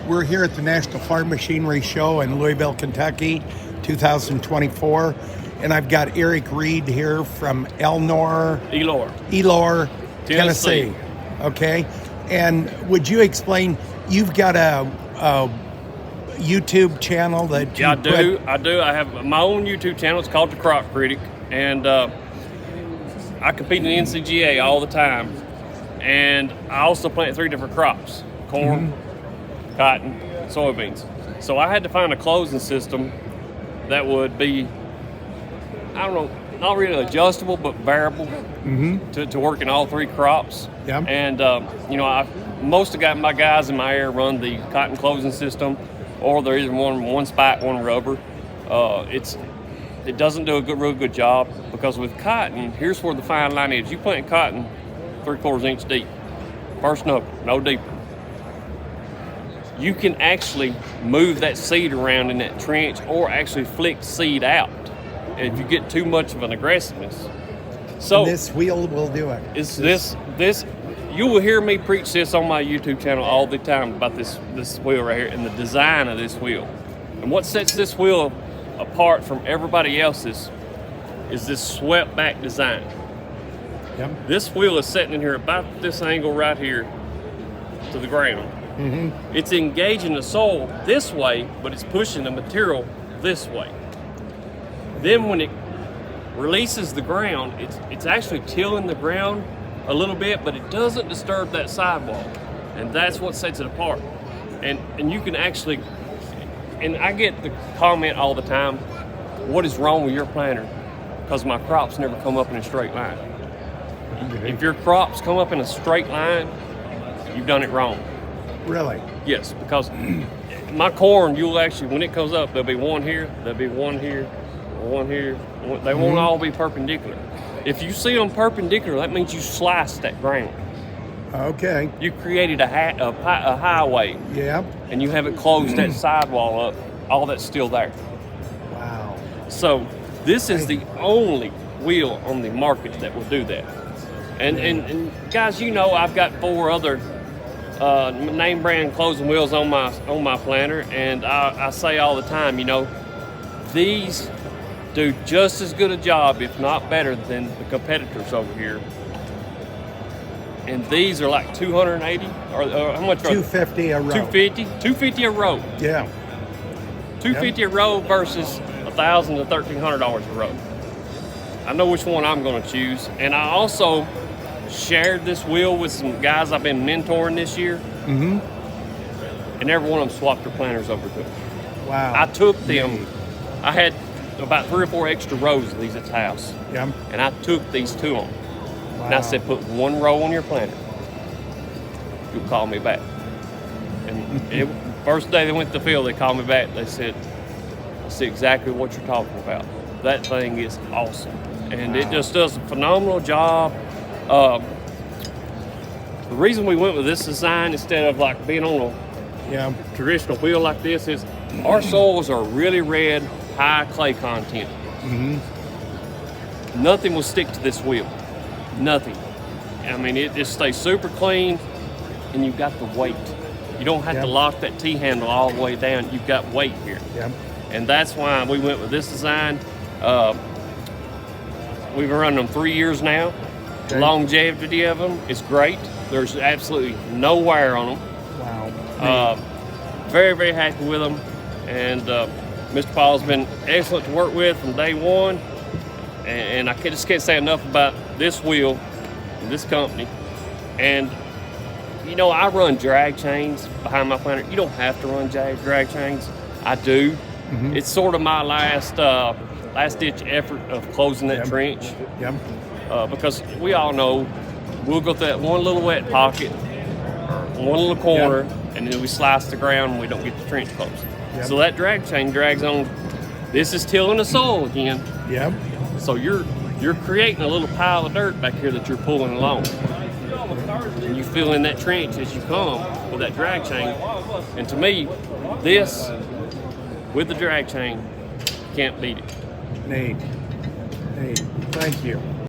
We're here at the National Farm Machinery Show in Louisville, Kentucky, 2024. And I've got Eric Reed here from Elor, Tennessee. Okay. And would you explain, you've got a YouTube channel that you I do. I have my own YouTube channel. It's called the Critic. And I compete in the NCGA all the time. And I also plant 3 different crops: corn, cotton, soybeans. So I had to find a closing system that would be, I don't know, not really adjustable, but variable to work in all 3 crops. Yeah. And, most of my guys in my area run the cotton closing system, or they're either one spike, one rubber. It doesn't do a real good job, because with cotton, here's where the fine line is. You plant cotton 3/4 inch deep, first knuckle, no deeper. You can actually move that seed around in that trench, or actually flick seed out if you get too much of an aggressiveness. So and this wheel will do it. It's this. You will hear me preach this on my YouTube channel all the time about this wheel right here and the design of this wheel. And what sets this wheel apart from everybody else's is this swept back design. Yep. This wheel is sitting in here about this angle right here to the ground. It's engaging the soil this way, but it's pushing the material this way. Then when it releases the ground, it's actually tilling the ground a little bit, but it doesn't disturb that sidewall. And that's what sets it apart. And you can actually, and I get the comment all the time, what is wrong with your planter? Because my crops never come up in a straight line. If your crops come up in a straight line, you've done it wrong. Really? Yes, because my corn, you'll actually, when it comes up, there'll be one here, there'll be one here, one here. They won't all be perpendicular. If you see them perpendicular, that means you sliced that ground. Okay. You created a highway. Yeah. And you haven't closed that sidewall up. All that's still there. Wow. So this is the only wheel on the market that will do that. And guys, I've got 4 other name brand closing wheels on my planter, and I say all the time, these do just as good a job, if not better, than the competitors over here. And these are like 280, or how much? 250 a row. 250 a row. Yeah. 250 a row versus $1,000 to $1,300 a row. I know which one I'm going to choose, and I also shared this wheel with some guys I've been mentoring this year, and every one of them swapped their planters over to it. Wow. I took them. I had about 3 or 4 extra rows of these at the house, and I took these to them. Wow. And I said, put 1 row on your planter. You'll call me back. And first day they went to the field, they called me back. They said, I see exactly what you're talking about. That thing is awesome. And it just does a phenomenal job. The reason we went with this design instead of like being on a traditional wheel like this is our soils are really red, high clay content. Nothing will stick to this wheel. Nothing. I mean, it just stays super clean, and you've got the weight. You don't have to lock that T-handle all the way down. You've got weight here. And that's why we went with this design. We've been running them 3 years now. The longevity of them is great. There's absolutely no wear on them. Wow. Very, very happy with them. And Mr. Paul's been excellent to work with from day one. And I just can't say enough about this wheel and this company. And, I run drag chains behind my planter. You don't have to run drag chains. I do. It's sort of my last ditch effort of closing that trench. Because we all know we'll go through that one little wet pocket or one little corner, and then we slice the ground and we don't get the trench closed. So that drag chain drags on. This is tilling the soil again. So you're creating a little pile of dirt back here that you're pulling along. And you fill in that trench as you come with that drag chain. And to me, this with the drag chain, can't beat it. Nate, thank you.